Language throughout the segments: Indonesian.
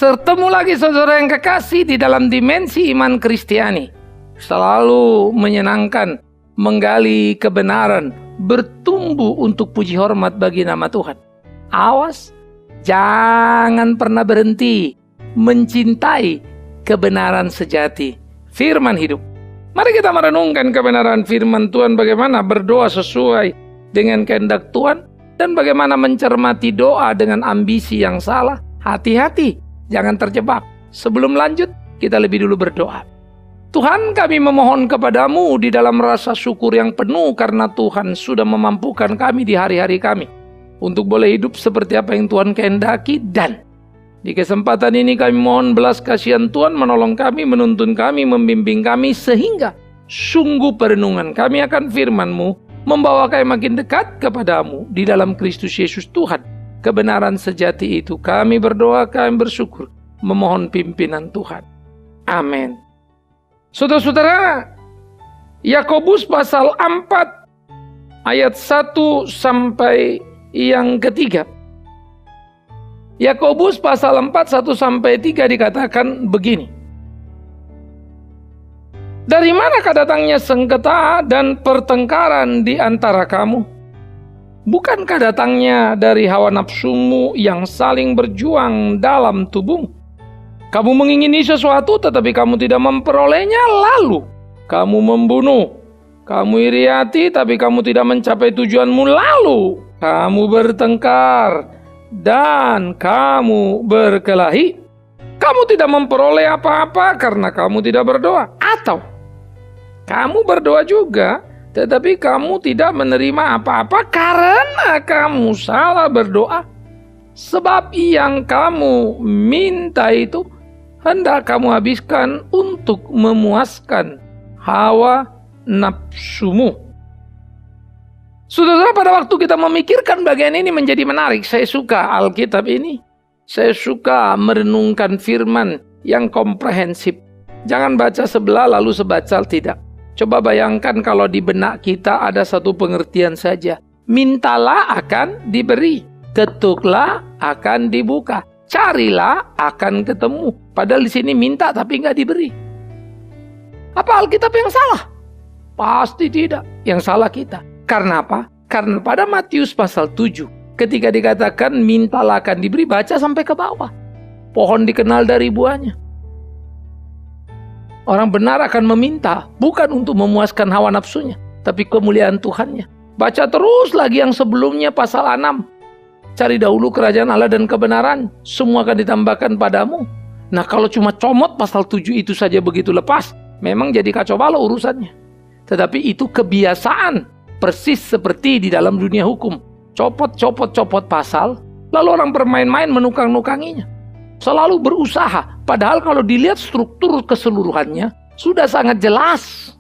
Bertemu lagi saudara yang kekasih di dalam dimensi iman Kristiani. Selalu menyenangkan, menggali kebenaran, bertumbuh untuk puji hormat bagi nama Tuhan. Awas, jangan pernah berhenti mencintai kebenaran sejati, firman hidup. Mari kita merenungkan kebenaran firman Tuhan, bagaimana berdoa sesuai dengan kehendak Tuhan, dan bagaimana mencermati doa dengan ambisi yang salah. Hati-hati, jangan terjebak. Sebelum lanjut, kita lebih dulu berdoa. Tuhan, kami memohon kepadamu di dalam rasa syukur yang penuh karena Tuhan sudah memampukan kami di hari-hari kami untuk boleh hidup seperti apa yang Tuhan kehendaki. Dan di kesempatan ini kami mohon belas kasihan Tuhan menolong kami, menuntun kami, membimbing kami, sehingga sungguh perenungan kami akan firman-Mu membawa kami makin dekat kepadamu di dalam Kristus Yesus Tuhan. Kebenaran sejati itu kami berdoa, kami bersyukur, memohon pimpinan Tuhan. Amin. Saudara-saudara, Yakobus pasal 4 ayat 1 sampai yang ketiga. Yakobus pasal 4 1 sampai 3 dikatakan begini. Dari manakah datangnya sengketa dan pertengkaran di antara kamu? Bukankah datangnya dari hawa nafsumu yang saling berjuang dalam tubuhmu? Kamu mengingini sesuatu tetapi kamu tidak memperolehnya, lalu kamu membunuh. Kamu iri hati tapi kamu tidak mencapai tujuanmu, lalu kamu bertengkar dan kamu berkelahi. Kamu tidak memperoleh apa-apa karena kamu tidak berdoa. Atau kamu berdoa juga tetapi kamu tidak menerima apa-apa karena kamu salah berdoa. Sebab yang kamu minta itu hendak kamu habiskan untuk memuaskan hawa nafsumu. Saudara, pada waktu kita memikirkan bagian ini menjadi menarik. Saya suka Alkitab ini. Saya suka merenungkan firman yang komprehensif. Jangan baca sebelah lalu sebacal, tidak. Coba bayangkan kalau di benak kita ada satu pengertian saja. Mintalah akan diberi, ketuklah akan dibuka, carilah akan ketemu. Padahal di sini minta tapi nggak diberi. Apa Alkitab yang salah? Pasti tidak. Yang salah kita. Karena apa? Karena pada Matius pasal 7, ketika dikatakan mintalah akan diberi, baca sampai ke bawah. Pohon dikenal dari buahnya. Orang benar akan meminta, bukan untuk memuaskan hawa nafsunya, tapi kemuliaan Tuhannya. Baca terus lagi yang sebelumnya pasal 6. Cari dahulu kerajaan Allah dan kebenaran, semua akan ditambahkan padamu. Nah, kalau cuma comot pasal 7 itu saja begitu lepas, memang jadi kacau balau urusannya. Tetapi itu kebiasaan, persis seperti di dalam dunia hukum. Copot pasal, lalu orang bermain-main menukang-nukanginya. Selalu berusaha, padahal kalau dilihat struktur keseluruhannya sudah sangat jelas.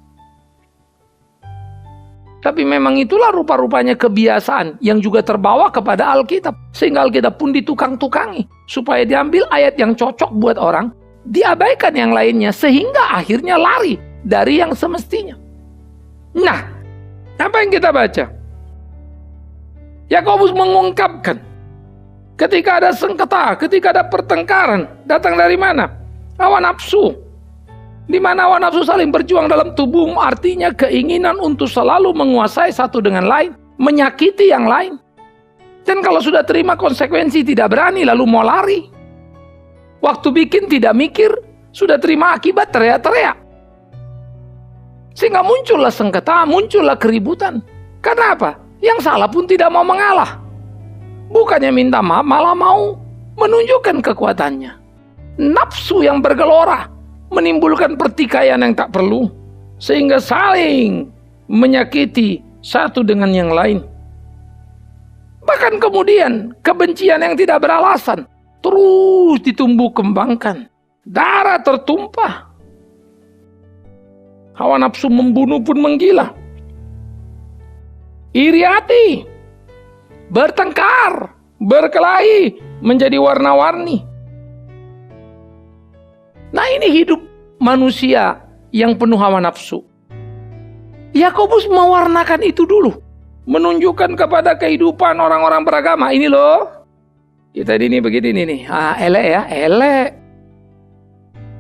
Tapi memang itulah rupa-rupanya kebiasaan yang juga terbawa kepada Alkitab. Sehingga Alkitab pun ditukang-tukangi. Supaya diambil ayat yang cocok buat orang, diabaikan yang lainnya. Sehingga akhirnya lari dari yang semestinya. Nah, apa yang kita baca? Yakobus mengungkapkan, ketika ada sengketa, ketika ada pertengkaran, datang dari mana? Hawa nafsu. Di mana hawa nafsu saling berjuang dalam tubuhmu, artinya keinginan untuk selalu menguasai satu dengan lain, menyakiti yang lain. Dan kalau sudah terima konsekuensi tidak berani, lalu mau lari. Waktu bikin tidak mikir, sudah terima akibat teriak-teriak. Sehingga muncullah sengketa, muncullah keributan. Karena apa? Yang salah pun tidak mau mengalah. Bukannya minta maaf, malah mau menunjukkan kekuatannya. Nafsu yang bergelora menimbulkan pertikaian yang tak perlu, sehingga saling menyakiti satu dengan yang lain. Bahkan kemudian kebencian yang tidak beralasan terus ditumbuh kembangkan. Darah tertumpah. Hawa nafsu membunuh pun menggila. Iri hati, bertengkar, berkelahi, menjadi warna-warni. Nah, ini hidup manusia yang penuh hawa nafsu. Yakobus mewarnakan itu dulu. Menunjukkan kepada kehidupan orang-orang beragama. Ini loh, Kita ini begini nih, elek ya, elek.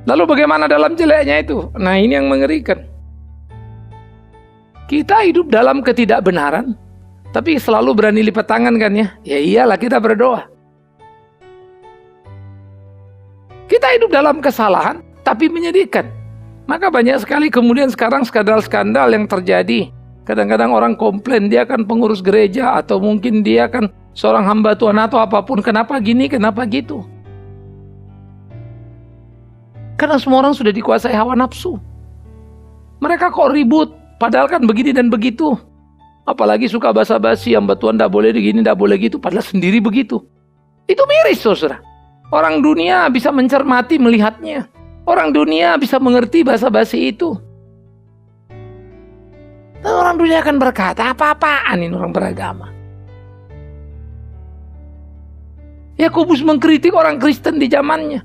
Lalu bagaimana dalam jeleknya itu? Nah, ini yang mengerikan. Kita hidup dalam ketidakbenaran, tapi selalu berani lipat tangan kan ya? Ya iyalah, kita berdoa. Kita hidup dalam kesalahan, tapi menyedihkan. Maka banyak sekali kemudian sekarang skandal-skandal yang terjadi. Kadang-kadang orang komplain, dia kan pengurus gereja, atau mungkin dia kan seorang hamba Tuhan atau apapun. Kenapa gini, kenapa gitu? Karena semua orang sudah dikuasai hawa nafsu. Mereka kok ribut, padahal kan begini dan begitu. Apalagi suka basa-basi, hamba Tuhan tidak boleh begini, tidak boleh gitu, padahal sendiri begitu. Itu miris, saudara. Orang dunia bisa mencermati melihatnya. Orang dunia bisa mengerti basa-basi itu. Dan orang dunia akan berkata, apa-apaan ini orang beragama. Yakobus mengkritik orang Kristen di zamannya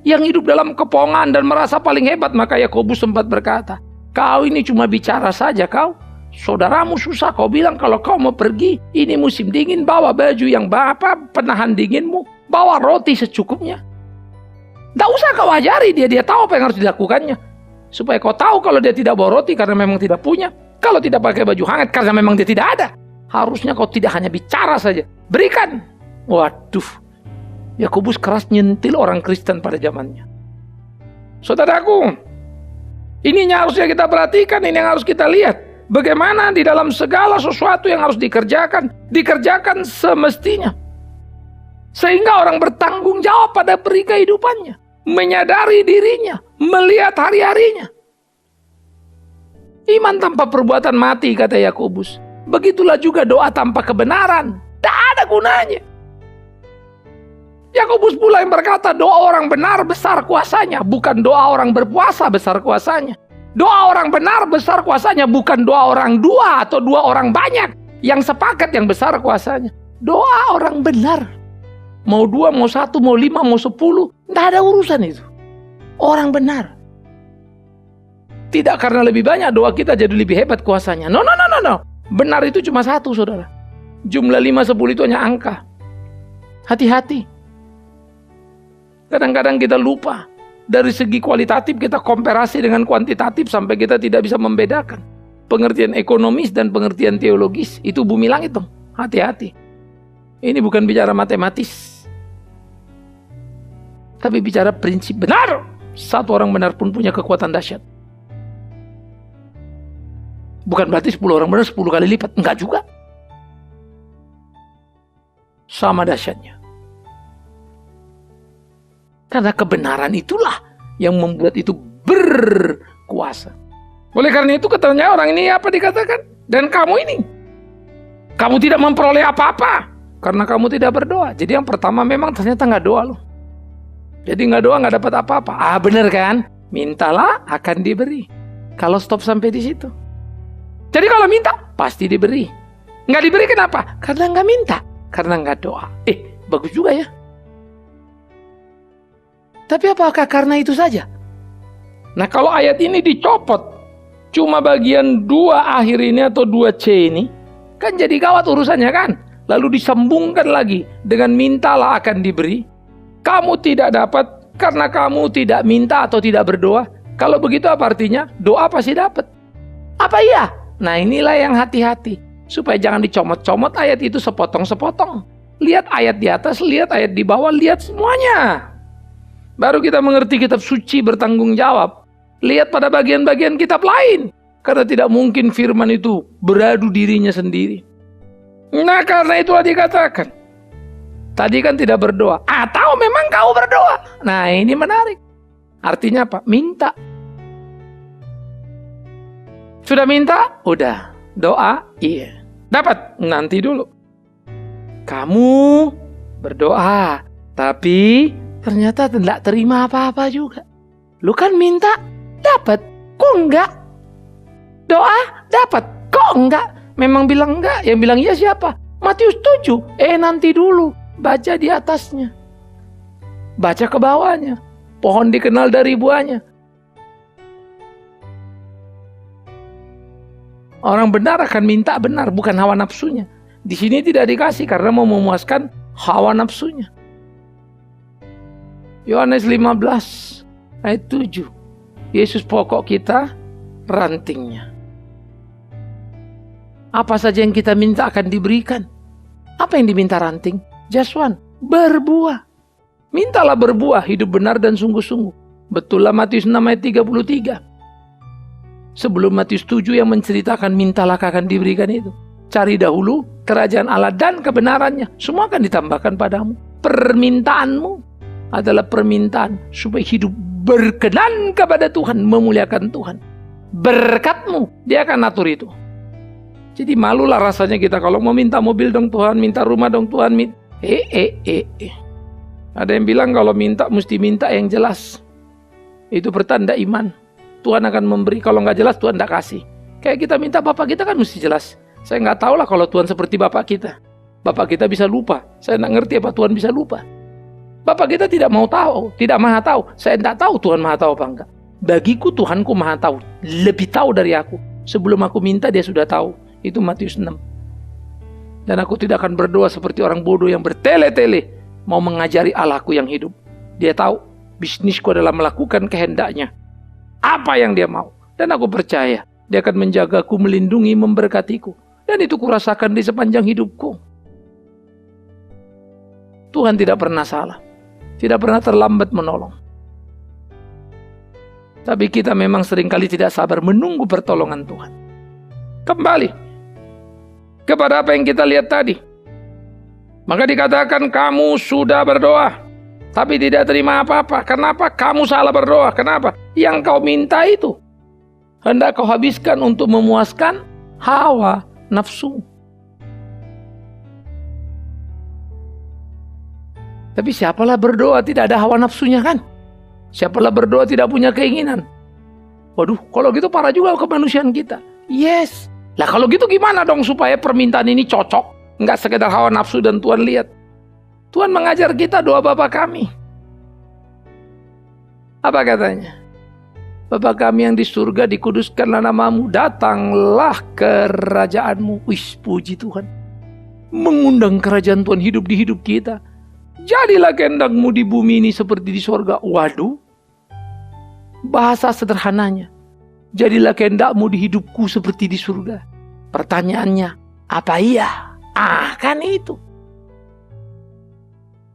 yang hidup dalam kepongan dan merasa paling hebat. Maka Yakobus sempat berkata, kau ini cuma bicara saja kau. Saudaramu susah, kau bilang kalau kau mau pergi, ini musim dingin, bawa baju yang penahan dinginmu, bawa roti secukupnya. Tidak usah kau ajari dia tahu apa yang harus dilakukannya. Supaya kau tahu kalau dia tidak bawa roti karena memang tidak punya, kalau tidak pakai baju hangat karena memang dia tidak ada. Harusnya kau tidak hanya bicara saja, berikan. Waduh, Yakobus keras nyentil orang Kristen pada zamannya. Saudaraku, ini yang harusnya kita perhatikan, ini yang harus kita lihat. Bagaimana di dalam segala sesuatu yang harus dikerjakan semestinya. Sehingga orang bertanggung jawab pada peri kehidupannya. Menyadari dirinya, melihat hari-harinya. Iman tanpa perbuatan mati, kata Yakobus. Begitulah juga doa tanpa kebenaran. Tak ada gunanya. Yakobus pula yang berkata, doa orang benar besar kuasanya, bukan doa orang berpuasa besar kuasanya. Doa orang benar besar kuasanya, bukan doa orang dua atau dua orang banyak yang sepakat yang besar kuasanya. Doa orang benar. Mau 2, mau 1, mau 5, mau 10, tidak ada urusan itu. Orang benar. Tidak karena lebih banyak doa kita jadi lebih hebat kuasanya. No. Benar itu cuma satu, saudara. Jumlah 5, 10 itu hanya angka. Hati-hati. Kadang-kadang kita lupa. Dari segi kualitatif kita komparasi dengan kuantitatif sampai kita tidak bisa membedakan. Pengertian ekonomis dan pengertian teologis. Itu bumi langit dong. Hati-hati. Ini bukan bicara matematis. Tapi bicara prinsip benar. Satu orang benar pun punya kekuatan dahsyat. Bukan berarti 10 orang benar 10 kali lipat. Enggak juga. Sama dahsyatnya. Karena kebenaran itulah yang membuat itu berkuasa. Oleh karena itu katanya orang ini apa dikatakan? Dan kamu ini. Kamu tidak memperoleh apa-apa. Karena kamu tidak berdoa. Jadi yang pertama memang ternyata nggak doa loh. Jadi nggak doa nggak dapat apa-apa. Bener kan? Mintalah akan diberi. Kalau stop sampai di situ. Jadi kalau minta pasti diberi. Nggak diberi kenapa? Karena nggak minta. Karena nggak doa. Bagus juga ya. Tapi apakah karena itu saja? Nah kalau ayat ini dicopot, cuma bagian 2 akhir ini atau 2C ini, kan jadi gawat urusannya kan? Lalu disambungkan lagi dengan mintalah akan diberi. Kamu tidak dapat karena kamu tidak minta atau tidak berdoa. Kalau begitu apa artinya? Doa pasti dapat. Apa iya? Nah inilah yang hati-hati. Supaya jangan dicomot-comot ayat itu sepotong-sepotong. Lihat ayat di atas, lihat ayat di bawah, lihat semuanya. Baru kita mengerti kitab suci bertanggung jawab. Lihat pada bagian-bagian kitab lain. Karena tidak mungkin firman itu beradu dirinya sendiri. Nah karena itulah dikatakan. Tadi kan tidak berdoa. Atau memang kau berdoa. Nah ini menarik. Artinya apa? Minta. Sudah minta? Udah. Doa? Iya. Dapat? Nanti dulu. Kamu berdoa. Tapi ternyata tidak terima apa-apa juga. Lu kan minta, dapat. Kok enggak? Doa, dapat. Kok enggak? Memang bilang enggak. Yang bilang iya siapa? Matius 7. Nanti dulu. Baca di atasnya. Baca ke bawahnya. Pohon dikenal dari buahnya. Orang benar akan minta benar, bukan hawa nafsunya. Di sini tidak dikasih karena mau memuaskan hawa nafsunya. Yohanes 15 ayat 7. Yesus pokok kita, rantingnya. Apa saja yang kita minta akan diberikan. Apa yang diminta ranting? Just one, berbuah. Mintalah berbuah, hidup benar dan sungguh-sungguh. Betullah Matius 6 ayat 33. Sebelum Matius 7 yang menceritakan mintalah akan diberikan itu. Cari dahulu kerajaan Allah dan kebenarannya. Semua akan ditambahkan padamu. Permintaanmu adalah permintaan supaya hidup berkenan kepada Tuhan, memuliakan Tuhan. Berkatmu, dia akan atur itu. Jadi malulah rasanya kita kalau mau minta mobil dong Tuhan, minta rumah dong Tuhan. Ada yang bilang kalau minta mesti minta yang jelas. Itu pertanda iman. Tuhan akan memberi, kalau nggak jelas Tuhan nggak kasih. Kayak kita minta Bapak kita kan mesti jelas. Saya nggak tahu lah kalau Tuhan seperti Bapak kita. Bapak kita bisa lupa. Saya nggak ngerti apa Tuhan bisa lupa. Bapak kita tidak mau tahu, tidak maha tahu. Saya tidak tahu Tuhan maha tahu apa enggak. Bagiku Tuhanku maha tahu, lebih tahu dari aku. Sebelum aku minta dia sudah tahu. Itu Matius 6. Dan aku tidak akan berdoa seperti orang bodoh yang bertele-tele mau mengajari Allahku yang hidup. Dia tahu bisnisku adalah melakukan kehendaknya. Apa yang dia mau. Dan aku percaya dia akan menjagaku, melindungi, memberkatiku. Dan itu kurasakan di sepanjang hidupku. Tuhan tidak pernah salah. Tidak pernah terlambat menolong. Tapi kita memang seringkali tidak sabar menunggu pertolongan Tuhan. Kembali kepada apa yang kita lihat tadi. Maka dikatakan kamu sudah berdoa, tapi tidak terima apa-apa. Kenapa? Kamu salah berdoa. Kenapa? Yang kau minta itu hendak kau habiskan untuk memuaskan hawa nafsu. Tapi siapalah berdoa tidak ada hawa nafsunya kan? Siapalah berdoa tidak punya keinginan? Waduh, kalau gitu parah juga kemanusiaan kita. Yes. Lah kalau gitu gimana dong supaya permintaan ini cocok? Enggak sekedar hawa nafsu dan Tuhan lihat. Tuhan mengajar kita doa Bapa kami. Apa katanya? Bapa kami yang di surga, dikuduskanlah namamu, datanglah kerajaanmu. Wih, puji Tuhan. Mengundang kerajaan Tuhan hidup di hidup kita. Jadilah kehendakmu di bumi ini seperti di surga. Waduh. Bahasa sederhananya. Jadilah kehendakmu di hidupku seperti di surga. Pertanyaannya, apa iya? Kan itu.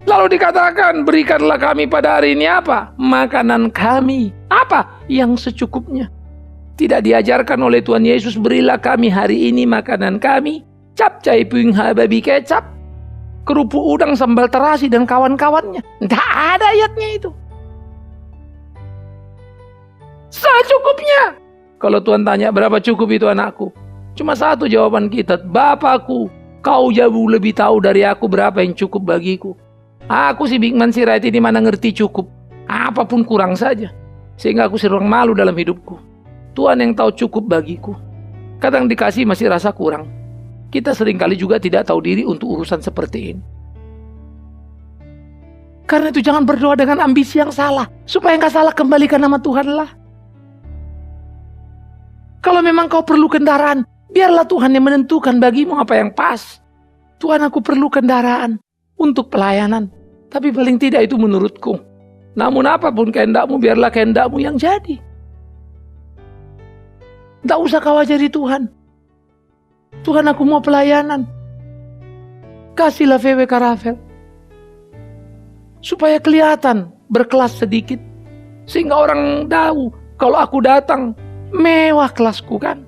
Lalu dikatakan, berikanlah kami pada hari ini apa? Makanan kami. Apa? Yang secukupnya. Tidak diajarkan oleh Tuhan Yesus, berilah kami hari ini makanan kami. Capcay puing babi kecap. Kerupuk udang, sambal terasi, dan kawan-kawannya. Tidak ada ayatnya itu. Secukupnya. Kalau Tuhan tanya berapa cukup itu anakku, cuma satu jawaban kita, Bapakku, kau jauh lebih tahu dari aku berapa yang cukup bagiku. Aku si Big Man Sirait ini mana ngerti cukup, apapun kurang saja, sehingga aku sering malu dalam hidupku. Tuhan yang tahu cukup bagiku. Kadang dikasih masih rasa kurang. Kita seringkali juga tidak tahu diri untuk urusan seperti ini. Karena itu jangan berdoa dengan ambisi yang salah, supaya nggak salah kembalikan nama Tuhan lah. Kalau memang kau perlu kendaraan, biarlah Tuhan yang menentukan bagimu apa yang pas. Tuhan, aku perlu kendaraan untuk pelayanan. Tapi paling tidak itu menurutku. Namun apapun kehendakmu, biarlah kehendakmu yang jadi. Tak usah kau ajari Tuhan. Tuhan, aku mau pelayanan. Kasihlah VW Karavel. Supaya kelihatan berkelas sedikit. Sehingga orang tahu kalau aku datang, mewah kelasku kan.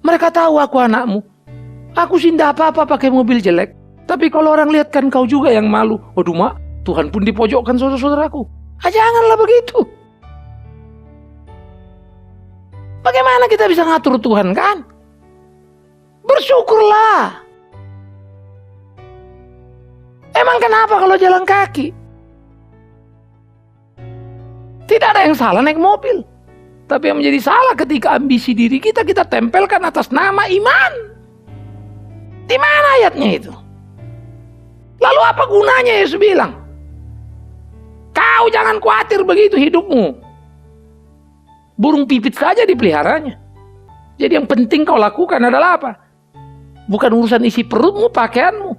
Mereka tahu aku anakmu. Aku sih tidak apa-apa pakai mobil jelek. Tapi kalau orang lihat kan kau juga yang malu. Waduh mak, Tuhan pun dipojokkan saudara-saudaraku. Janganlah begitu. Bagaimana kita bisa ngatur Tuhan kan? Bersyukurlah. Emang kenapa kalau jalan kaki? Tidak ada yang salah naik mobil. Tapi yang menjadi salah ketika ambisi diri kita tempelkan atas nama iman. Di mana ayatnya itu? Lalu apa gunanya Yesus bilang? Kau jangan khawatir begitu hidupmu. Burung pipit saja dipeliharanya. Jadi yang penting kau lakukan adalah apa? Bukan urusan isi perutmu, pakaianmu.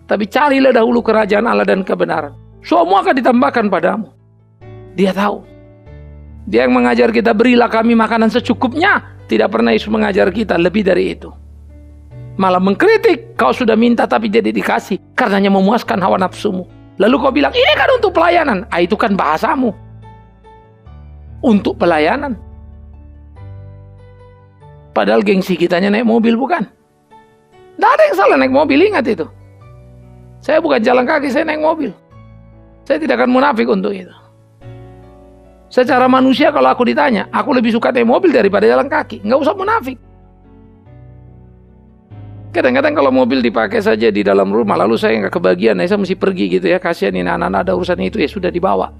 Tapi carilah dahulu kerajaan Allah dan kebenaran. Semua akan ditambahkan padamu. Dia tahu. Dia yang mengajar kita, berilah kami makanan secukupnya. Tidak pernah Yesus mengajar kita lebih dari itu. Malah mengkritik, kau sudah minta tapi jadi dikasih, karenanya memuaskan hawa nafsumu. Lalu kau bilang, ini kan untuk pelayanan. Itu kan bahasamu. Untuk pelayanan. Padahal gengsi kitanya naik mobil, bukan? Tidak ada yang salah naik mobil, ingat itu. Saya bukan jalan kaki, saya naik mobil. Saya tidak akan munafik untuk itu. Secara manusia kalau aku ditanya, aku lebih suka naik mobil daripada jalan kaki. Nggak usah munafik. Kadang-kadang kalau mobil dipakai saja di dalam rumah, lalu saya nggak kebagian, saya mesti pergi gitu ya. Kasihan ini anak-anak ada urusan itu, ya sudah dibawa.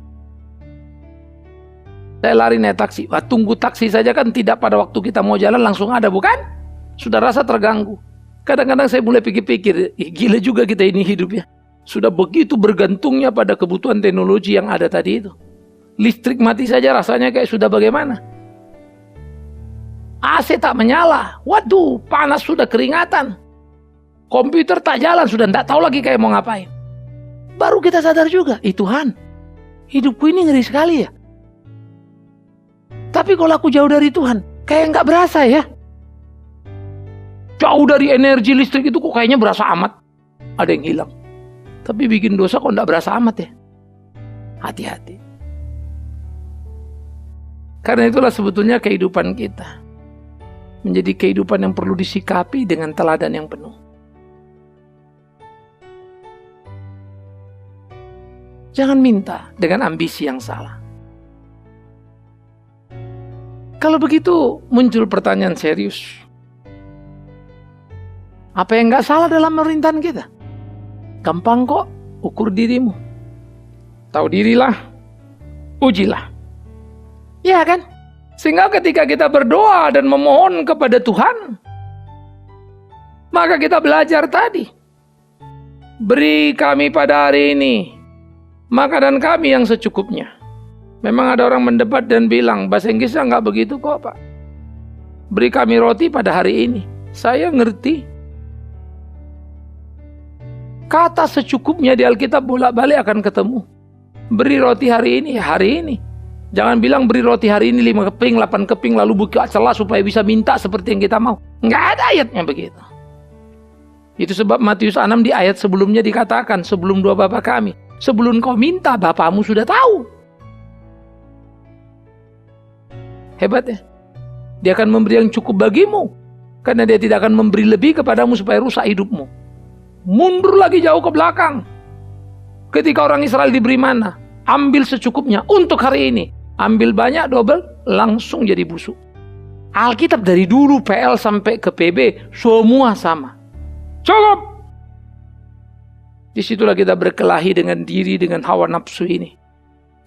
Saya lari naik taksi. Wah, tunggu taksi saja kan tidak pada waktu kita mau jalan langsung ada, bukan? Sudah rasa terganggu. Kadang-kadang saya mulai pikir-pikir, gila juga kita ini hidup ya. Sudah begitu bergantungnya pada kebutuhan teknologi yang ada tadi itu. Listrik mati saja rasanya kayak sudah bagaimana. AC tak menyala. Waduh, panas sudah keringatan. Komputer tak jalan, sudah tidak tahu lagi kayak mau ngapain. Baru kita sadar juga, Tuhan, hidupku ini ngeri sekali ya. Tapi kalau aku jauh dari Tuhan, kayak nggak berasa ya. Jauh dari energi listrik itu kok kayaknya berasa amat. Ada yang hilang. Tapi bikin dosa kok nggak berasa amat ya. Hati-hati. Karena itulah sebetulnya kehidupan kita menjadi kehidupan yang perlu disikapi dengan teladan yang penuh. Jangan minta dengan ambisi yang salah. Kalau begitu muncul pertanyaan serius. Apa yang nggak salah dalam pemerintahan kita? Gampang kok, ukur dirimu. Tahu dirilah, ujilah. Ya kan? Sehingga ketika kita berdoa dan memohon kepada Tuhan, maka kita belajar tadi. Beri kami pada hari ini makanan kami yang secukupnya. Memang ada orang mendebat dan bilang, bahasa Inggrisnya nggak begitu kok Pak. Beri kami roti pada hari ini. Saya ngerti. Kata secukupnya di Alkitab bolak-balik akan ketemu. Beri roti hari ini, hari ini. Jangan bilang beri roti hari ini 5 keping, 8 keping, lalu buka celah supaya bisa minta seperti yang kita mau. Nggak ada ayatnya begitu. Itu sebab Matius 6 di ayat sebelumnya dikatakan, sebelum doa Bapa kami, sebelum kau minta, Bapamu sudah tahu. Hebat ya. Dia akan memberi yang cukup bagimu. Karena dia tidak akan memberi lebih kepadamu supaya rusak hidupmu. Mundur lagi jauh ke belakang. Ketika orang Israel diberi mana? Ambil secukupnya untuk hari ini. Ambil banyak, double, langsung jadi busuk. Alkitab dari dulu PL sampai ke PB, semua sama. Cukup! Disitulah kita berkelahi dengan diri, dengan hawa nafsu ini.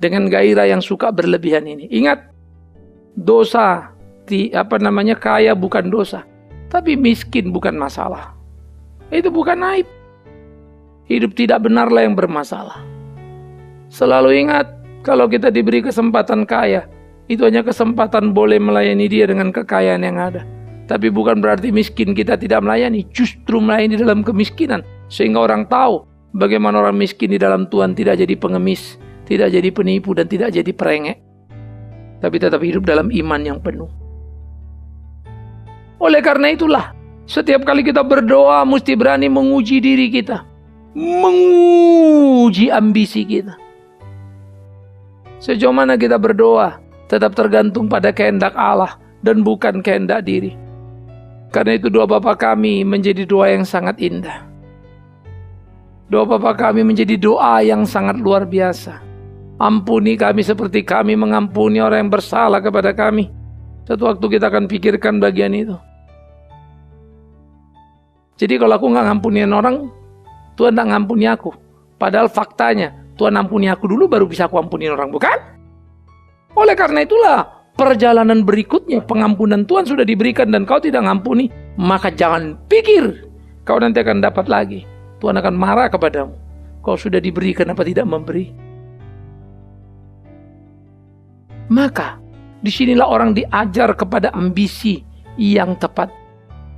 Dengan gairah yang suka berlebihan ini. Ingat, dosa, kaya bukan dosa. Tapi miskin bukan masalah. Itu bukan aib. Hidup tidak benarlah yang bermasalah. Selalu ingat, kalau kita diberi kesempatan kaya, itu hanya kesempatan boleh melayani dia dengan kekayaan yang ada. Tapi bukan berarti miskin kita tidak melayani, justru melayani dalam kemiskinan. Sehingga orang tahu bagaimana orang miskin di dalam Tuhan tidak jadi pengemis, tidak jadi penipu, dan tidak jadi perengek. Tapi tetap hidup dalam iman yang penuh. Oleh karena itulah, setiap kali kita berdoa, mesti berani menguji diri kita. Menguji ambisi kita. Sejauh mana kita berdoa, tetap tergantung pada kehendak Allah dan bukan kehendak diri. Karena itu doa Bapa kami menjadi doa yang sangat indah. Doa Bapa kami menjadi doa yang sangat luar biasa. Ampuni kami seperti kami mengampuni orang yang bersalah kepada kami. Satu waktu kita akan pikirkan bagian itu. Jadi kalau aku nggak ngampunin orang, Tuhan nggak ngampuni aku. Padahal faktanya, Tuhan ampuni aku dulu baru bisa aku ampuni orang, bukan? Oleh karena itulah, perjalanan berikutnya pengampunan Tuhan sudah diberikan dan kau tidak ngampuni, maka jangan pikir kau nanti akan dapat lagi. Tuhan akan marah kepadamu. Kau sudah diberi, kenapa tidak memberi? Maka, disinilah orang diajar kepada ambisi yang tepat.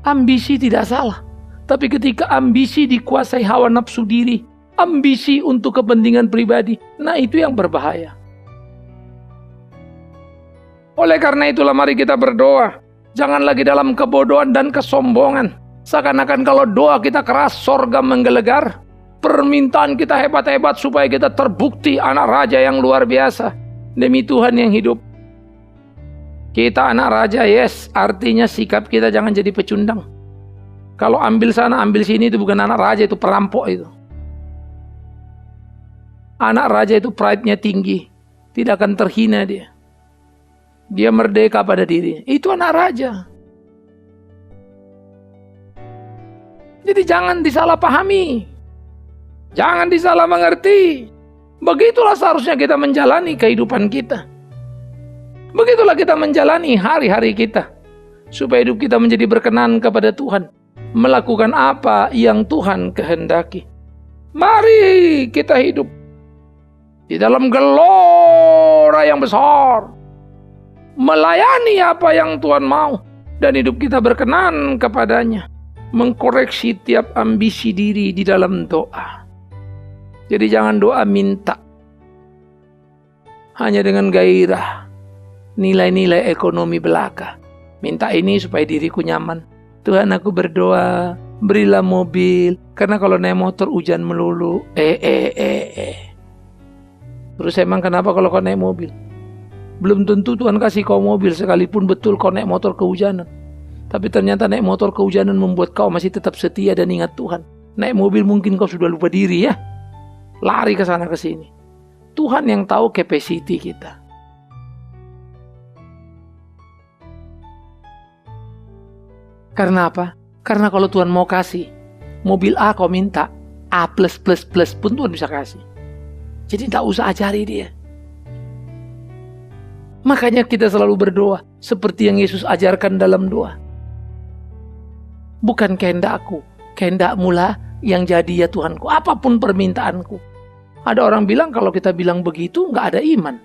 Ambisi tidak salah. Tapi ketika ambisi dikuasai hawa nafsu diri, ambisi untuk kepentingan pribadi, nah itu yang berbahaya. Oleh karena itulah mari kita berdoa. Jangan lagi dalam kebodohan dan kesombongan. Seakan-akan kalau doa kita keras, sorga menggelegar. Permintaan kita hebat-hebat supaya kita terbukti anak raja yang luar biasa. Demi Tuhan yang hidup. Kita anak raja, yes. Artinya sikap kita jangan jadi pecundang. Kalau ambil sana, ambil sini, itu bukan anak raja, itu perampok itu. Anak raja itu pride-nya tinggi. Tidak akan terhina dia. Dia merdeka pada diri. Itu anak raja. Jadi jangan disalahpahami. Jangan disalah mengerti. Begitulah seharusnya kita menjalani kehidupan kita. Begitulah kita menjalani hari-hari kita. Supaya hidup kita menjadi berkenan kepada Tuhan. Melakukan apa yang Tuhan kehendaki. Mari kita hidup di dalam gelora yang besar. Melayani apa yang Tuhan mau. Dan hidup kita berkenan kepadanya. Mengkoreksi tiap ambisi diri di dalam doa. Jadi jangan doa minta. Hanya dengan gairah. Nilai-nilai ekonomi belaka. Minta ini supaya diriku nyaman. Tuhan, aku berdoa, berilah mobil. Karena kalau naik motor hujan melulu. Terus emang kenapa kalau kau naik mobil? Belum tentu Tuhan kasih kau mobil, sekalipun betul kau naik motor kehujanan. Tapi ternyata naik motor kehujanan membuat kau masih tetap setia dan ingat Tuhan. Naik mobil mungkin kau sudah lupa diri ya. Lari ke sana ke sini. Tuhan yang tahu capacity kita. Karena apa? Karena kalau Tuhan mau kasih mobil A, kau minta A+++ pun Tuhan bisa kasih. Jadi tak usah ajari dia. Makanya kita selalu berdoa seperti yang Yesus ajarkan dalam doa. Bukan kehendakku, kehendakmu lah yang jadi ya Tuhanku. Apapun permintaanku. Ada orang bilang kalau kita bilang begitu nggak ada iman.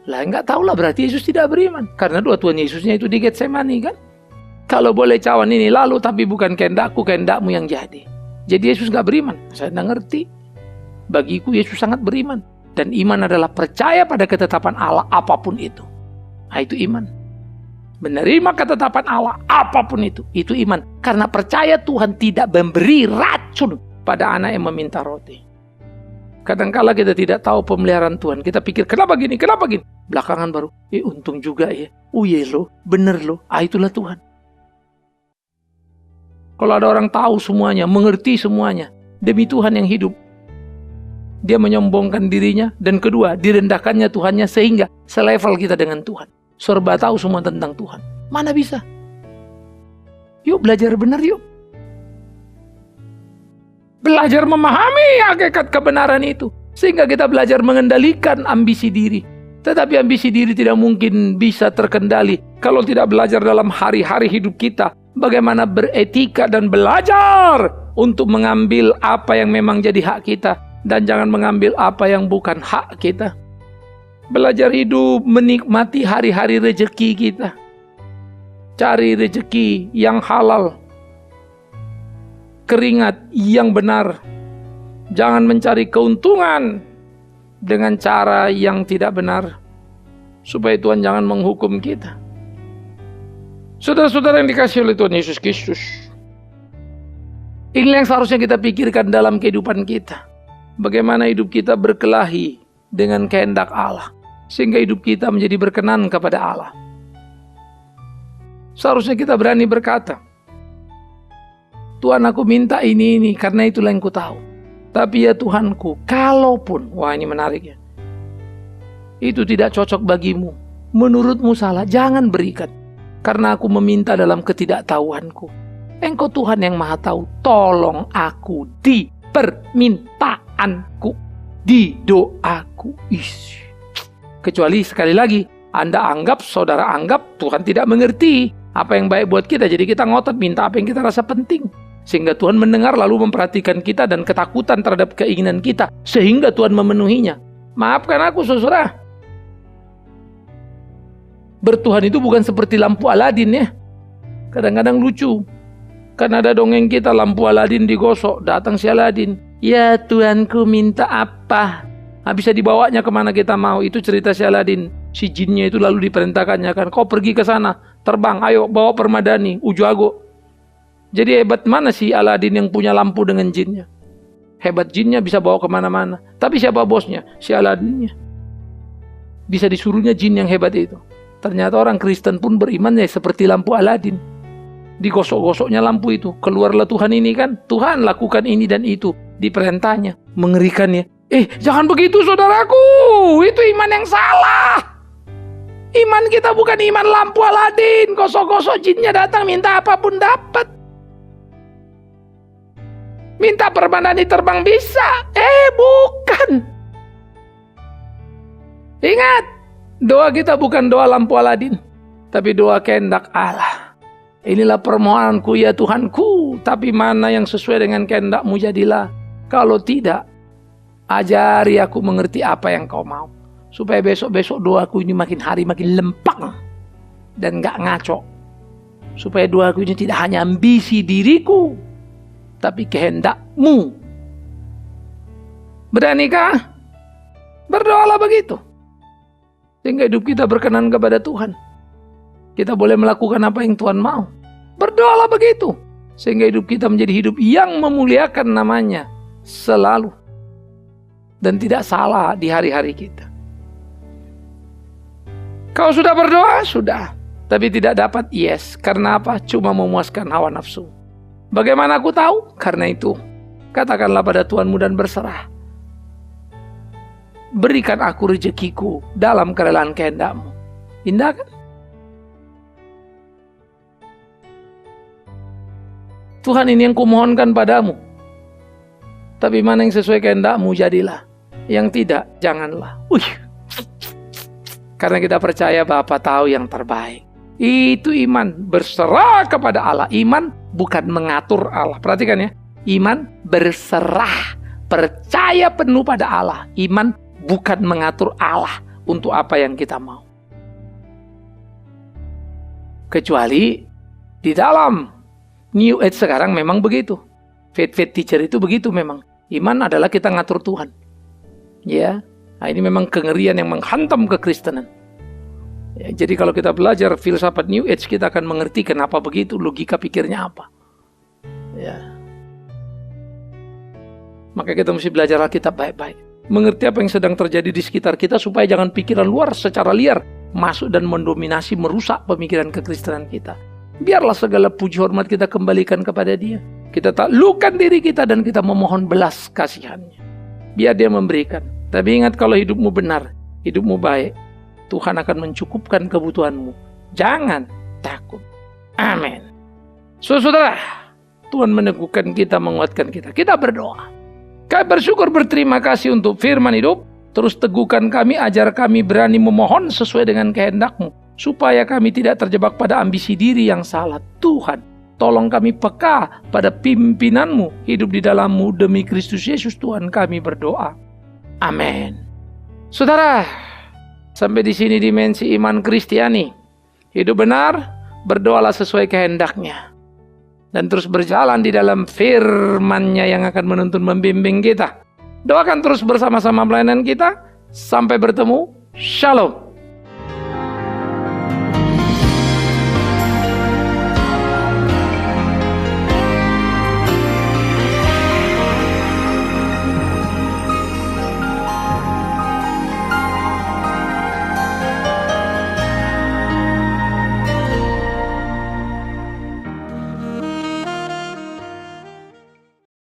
Lah nggak tahu lah, berarti Yesus tidak beriman. Karena doa Tuhan Yesusnya itu di Getsemani kan. Kalau boleh cawan ini lalu, tapi bukan kehendakku, kehendakmu yang jadi. Jadi Yesus nggak beriman. Saya nggak ngerti. Bagiku Yesus sangat beriman. Dan iman adalah percaya pada ketetapan Allah apapun itu. Nah, itu iman. Menerima ketetapan Allah apapun itu iman. Karena percaya Tuhan tidak memberi racun pada anak yang meminta roti. Kadangkala kita tidak tahu pemeliharaan Tuhan. Kita pikir kenapa gini, kenapa gini. Belakangan baru, untung juga ya. Iya loh, bener loh. Itulah Tuhan. Kalau ada orang tahu semuanya, mengerti semuanya, demi Tuhan yang hidup, dia menyombongkan dirinya. Dan kedua, direndahkannya Tuhannya sehingga selevel kita dengan Tuhan. Serba tahu semua tentang Tuhan. Mana bisa? Yuk belajar benar yuk. Belajar memahami hakikat kebenaran itu. Sehingga kita belajar mengendalikan ambisi diri. Tetapi ambisi diri tidak mungkin bisa terkendali kalau tidak belajar dalam hari-hari hidup kita. Bagaimana beretika dan belajar untuk mengambil apa yang memang jadi hak kita. Dan jangan mengambil apa yang bukan hak kita. Belajar hidup menikmati hari-hari rezeki kita. Cari rezeki yang halal. Keringat yang benar. Jangan mencari keuntungan dengan cara yang tidak benar. Supaya Tuhan jangan menghukum kita. Saudara-saudara yang dikasihi oleh Tuhan Yesus Kristus. Inilah yang seharusnya kita pikirkan dalam kehidupan kita. Bagaimana hidup kita berkelahi dengan kehendak Allah. Sehingga hidup kita menjadi berkenan kepada Allah. Seharusnya kita berani berkata, Tuhan, aku minta ini karena itulah yang ku tahu. Tapi ya Tuhanku, kalaupun, wah ini menarik ya, itu tidak cocok bagimu, menurutmu salah, jangan berikan. Karena aku meminta dalam ketidaktahuanku. Engkau Tuhan yang maha tahu, tolong aku di permintaanku, di doaku. Kecuali sekali lagi, Anda anggap, saudara anggap Tuhan tidak mengerti apa yang baik buat kita. Jadi kita ngotot minta apa yang kita rasa penting. Sehingga Tuhan mendengar lalu memperhatikan kita dan ketakutan terhadap keinginan kita. Sehingga Tuhan memenuhinya. Maafkan aku saudara. Bertuhan itu bukan seperti lampu Aladin ya. Kadang-kadang lucu. Kan ada dongeng kita, lampu Aladin digosok. Datang si Aladin. Ya Tuanku minta apa? Bisa dibawanya kemana kita mau. Itu cerita si Aladin. Si jinnya itu lalu diperintahkannya kan, kau pergi ke sana, terbang, ayo bawa permadani, ujago. Jadi hebat mana si Aladin yang punya lampu dengan jinnya? Hebat jinnya bisa bawa kemana-mana. Tapi siapa bosnya? Si Aladinnya. Bisa disuruhnya jin yang hebat itu. Ternyata orang Kristen pun beriman ya seperti lampu Aladin. Digosok-gosoknya lampu itu. Keluarlah Tuhan ini kan. Tuhan lakukan ini dan itu. Diperintahnya. Mengerikannya. Jangan begitu saudaraku. Itu iman yang salah. Iman kita bukan iman lampu Aladin. Gosok-gosok jinnya datang minta apapun dapat. Minta permadani terbang bisa. Bukan. Ingat, doa kita bukan doa lampu Aladin, tapi doa kehendak Allah. Inilah permohonanku ya Tuhanku, tapi mana yang sesuai dengan kehendak-Mu jadilah. Kalau tidak, ajari aku mengerti apa yang Kau mau. Supaya besok-besok doaku ini makin hari makin lempang dan gak ngaco. Supaya doaku ini tidak hanya ambisi diriku, tapi kehendak-Mu. Beranikah? Berdoalah begitu. Sehingga hidup kita berkenan kepada Tuhan. Kita boleh melakukan apa yang Tuhan mau. Berdoalah begitu. Sehingga hidup kita menjadi hidup yang memuliakan namanya selalu. Dan tidak salah di hari-hari kita. Kau sudah berdoa? Sudah. Tapi tidak dapat yes. Karena apa? Cuma memuaskan hawa nafsu. Bagaimana aku tahu? Karena itu, katakanlah pada Tuhanmu dan berserah. Berikan aku rezekiku dalam kerelaan kehendak-Mu. Indah kan? Tuhan, ini yang kumohonkan padamu. Tapi mana yang sesuai kehendak-Mu jadilah. Yang tidak, janganlah. Karena kita percaya Bapa tahu yang terbaik. Itu iman, berserah kepada Allah. Iman bukan mengatur Allah. Perhatikan ya. Iman berserah, percaya penuh pada Allah. Iman bukan mengatur Allah untuk apa yang kita mau. Kecuali di dalam New Age sekarang memang begitu. Faith teacher itu begitu memang. Iman adalah kita ngatur Tuhan. Ya. Nah, ini memang kengerian yang menghantam kekristenan. Ya, jadi kalau kita belajar filsafat New Age, kita akan mengerti kenapa begitu, logika pikirnya apa. Ya. Maka kita mesti belajar Alkitab baik-baik. Mengerti apa yang sedang terjadi di sekitar kita supaya jangan pikiran luar secara liar masuk dan mendominasi, merusak pemikiran kekristenan kita. Biarlah segala puji hormat kita kembalikan kepada Dia. Kita taklukkan diri kita dan kita memohon belas kasihannya. Biar Dia memberikan. Tapi ingat, kalau hidupmu benar, hidupmu baik, Tuhan akan mencukupkan kebutuhanmu. Jangan takut. Amin. Saudara, Tuhan meneguhkan kita, menguatkan kita. Kita berdoa. Kami bersyukur, berterima kasih untuk firman hidup. Terus teguhkan kami, ajar kami berani memohon sesuai dengan kehendak-Mu. Supaya kami tidak terjebak pada ambisi diri yang salah. Tuhan, tolong kami peka pada pimpinan-Mu. Hidup di dalam-Mu demi Kristus Yesus Tuhan kami berdoa. Amin. Saudara, sampai di sini dimensi iman Kristiani. Hidup benar, berdoalah sesuai kehendak-Nya. Dan terus berjalan di dalam firman-Nya yang akan menuntun membimbing kita. Doakan terus bersama-sama pelayanan kita. Sampai bertemu. Shalom.